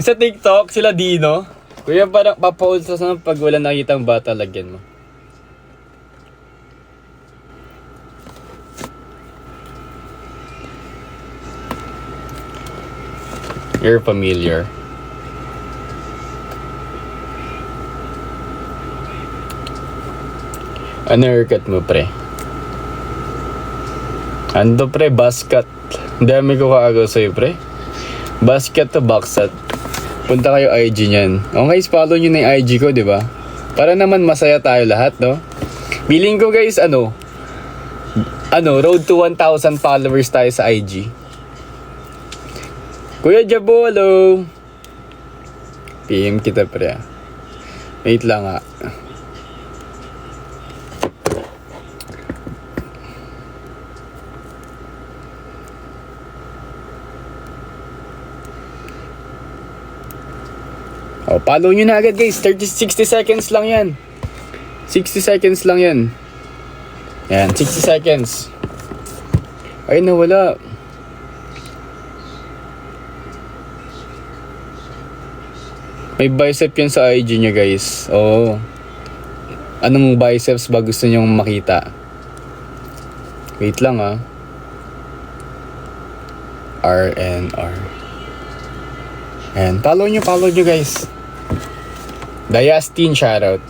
Sa TikTok, sila Dino. Kuya, parang papaulsa sa pag wala nakitang bata, lagyan mo. You're familiar. Ano haircut mo, pre? Ando, pre, basket. Dami ko kaagaw sa'yo, pre. Basket to boxat. Punta kayo IG niyan. O guys, follow nyo na yung IG ko, di ba? Para naman masaya tayo lahat, no? Feeling ko, guys, road to 1,000 followers tayo sa IG. Kuya Jabo, hello. PM kita, pre. Wait lang, ha. O, follow nyo na agad, guys. 60 seconds lang yan. 60 seconds lang yan. Yan, 60 seconds. Ay, nawala. May bicep yan sa IG nyo, guys. Oo. Anong biceps ba gusto nyong makita? Wait lang, ha. RNR. Ayan, follow nyo, guys. Dayastin, shoutout.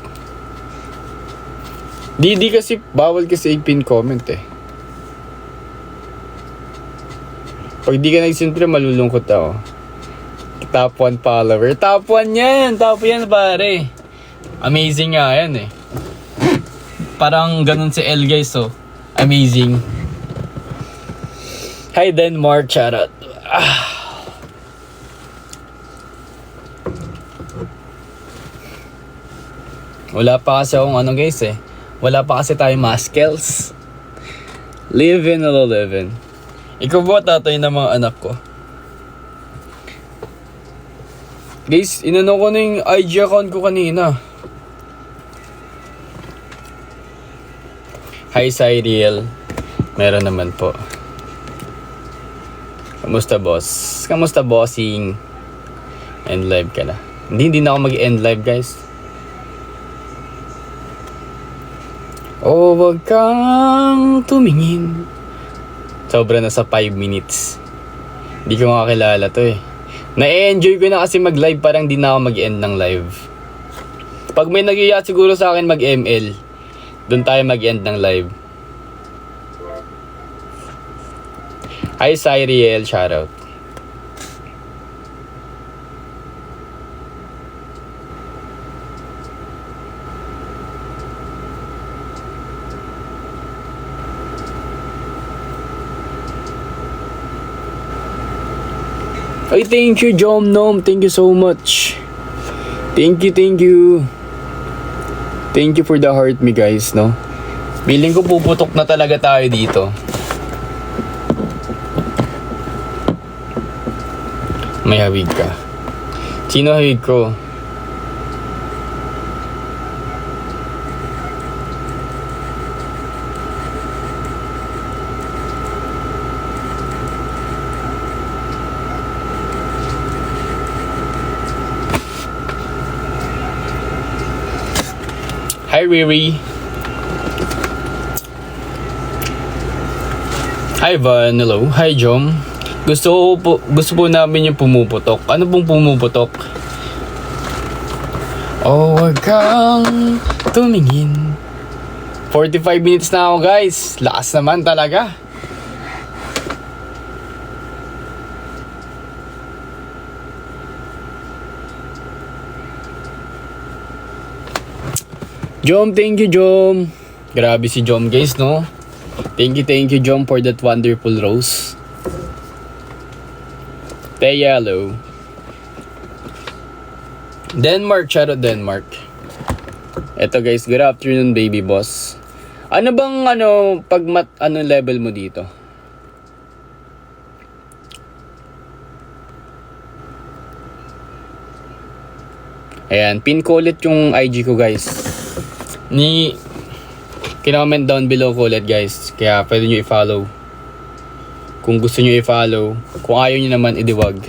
Di kasi, bawal kasi i-pin comment, eh. Pag di ka nagsimple, malulungkot ako. Top 1 follower. Top 1 yan! Top 1 pare. Amazing nga yan, eh. Parang ganun si L, guys, oh. Amazing. Hi, Denmark, shoutout. Wala pa kasi akong guys, eh. Wala pa kasi tayong maskels. Live in. Ikaw ba tatay ng mga anak ko? Guys, inano ko na yung IG account ko kanina. Hi, Cyriel. Meron naman po. Kamusta, boss? Kamusta, bossing? End live ka na. Hindi na ako mag-end live, guys. Oh, wag kang tumingin. Sobra na sa 5 minutes. Hindi ko makakilala to, eh. Na-enjoy ko na kasi mag-live, parang di na ako mag-end ng live. Pag may nag-iya siguro sa akin mag-ML, doon tayo mag-end ng live. Hi, Cyriel, shoutout. Ay, thank you, Jom Nom. Thank you so much. Thank you. Thank you for the heart me, guys, no? Feeling ko puputok na talaga tayo dito. May hawig ka. Sino hawig ko? Hi, Riri. Hi, Van. Hello. Hi, Jom. Gusto po namin yung pumuputok. Ano pong pumuputok? Oh, wag kang tumingin. 45 minutes na ako, guys. Lakas naman talaga. Jom, thank you, Jom. Grabe si Jom, guys, no? Thank you, Jom, for that wonderful rose. Yellow. Denmark, shoutout Denmark. Eto, guys, good afternoon, baby boss. Ano bang, level mo dito? Ayan, pin ko ulit yung IG ko, guys. Kinoment down below ko ulit, guys. Kaya pwede nyo i-follow. Kung gusto nyo i-follow. Kung ayaw nyo naman, idiwag.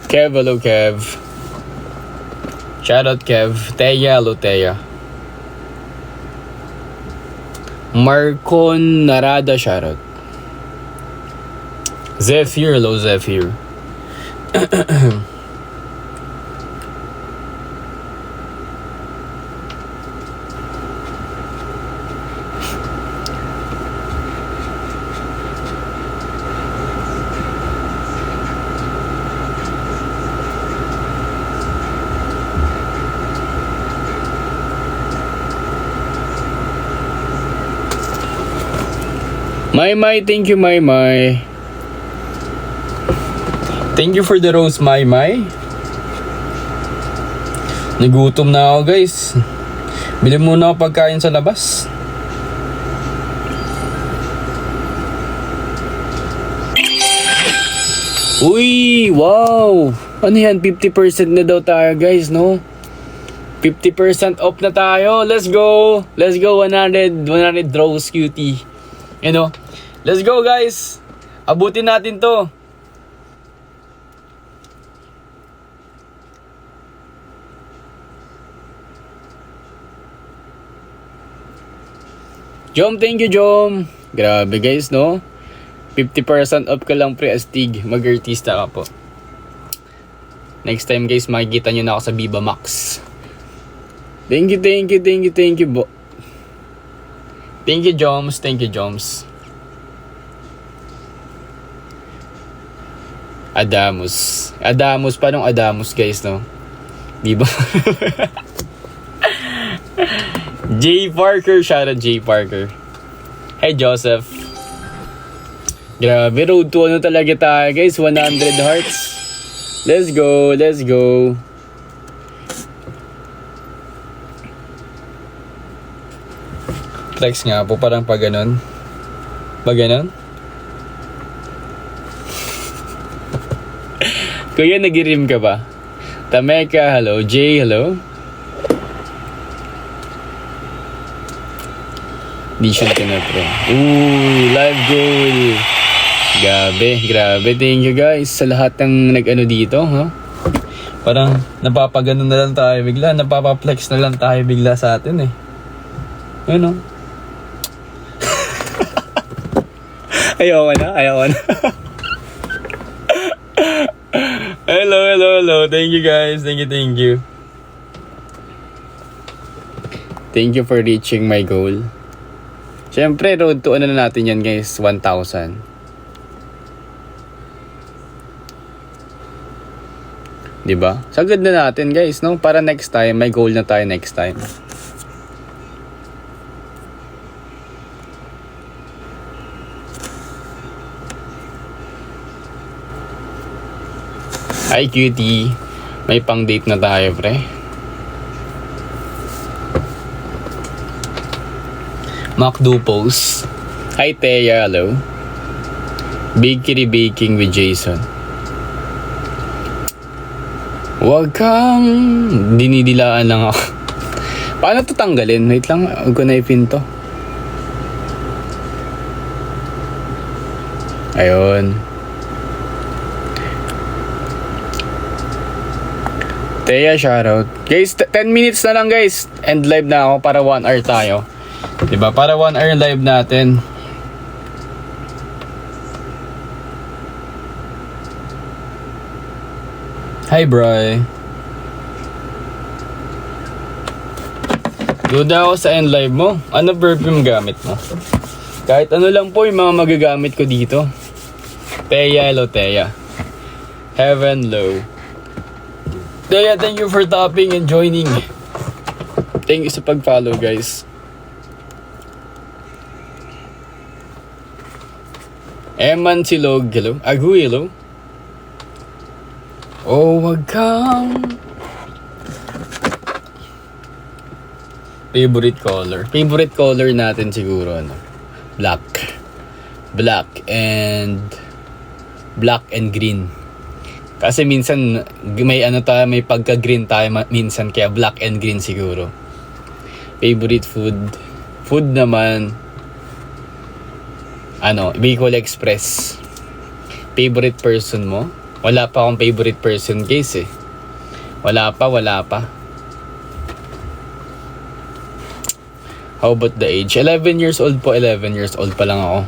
Kev, hello Kev. Shoutout Kev. Teya, hello Teya. Marcon Narada, shoutout. Zephyr, hello Zephyr. My, thank you, my. Thank you for the rose, my. Nagutom na ako, guys. Bili muna ako pagkain sa labas. Uy, wow! Ano yan? 50% na daw tayo, guys, no? 50% off na tayo. Let's go! Let's go, 100 rose cutie. You know? Let's go, guys! Abutin natin to. Jom, thank you, Jom. Grabe, guys, no? 50% off ka lang, pre-astig. Mag-artista ka po. Next time, guys, makikita nyo na ako sa Viva Max. Thank you, bo. Thank you, Joms. Adamus. Paano Adamus, guys, no? Diba? J. Parker. Shout out J. Parker. Hey, Joseph. Grabe, road to ano talaga tayo, guys. 100 hearts. Let's go. Flex nga po, parang pag ganon. Kuya, nag-rim ka ba? Tameka, hello. Jay, hello. Dishon ka na, bro. Ooh, live goal. Grabe. Thank you, guys, sa lahat ng nag-ano dito, huh? Parang napapagano na lang tayo bigla. Napapaflex na lang tayo bigla sa atin, eh. Ano? Ayaw na. Hello. Thank you, guys. Thank you. Thank you for reaching my goal. Siyempre, road to ano na natin yan, guys. 1,000. Diba? Sagad na natin, guys, no? Para next time, may goal na tayo next time. Hi, cutie. May pang-date na tayo, pre. Macdo post. Hi, Teya. Hello. Bakery Baking with Jason. Huwag kang... Dinidilaan lang ako. Paano ito tanggalin? Wait lang. Huwag ko na ipinto. Ayun. Teya, shoutout. Guys, 10 minutes na lang, guys. End live na ako para 1 hour tayo. Diba? Para 1 hour live natin. Hi, bro. Duda ako sa end live mo. Ano perfume gamit mo? Kahit ano lang po yung mga magagamit ko dito. Teya, hello, Teya. Heaven, low. Teya, thank you for topping and joining. Thank you sa pag-follow, guys. Eman Silog, hello. Agu, hello. Oh, wag kang... Favorite color natin siguro, ano? Black and green. Kasi minsan may ano tayo, may pagka-green tayo minsan, kaya black and green siguro. Favorite food naman, ano, Bicol Express. Favorite person mo? Wala pa akong favorite person guys eh. Wala pa. How about the age? 11 years old po, 11 years old pa lang ako.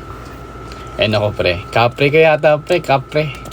Ako pre. Kapre ka yata pre, kapre.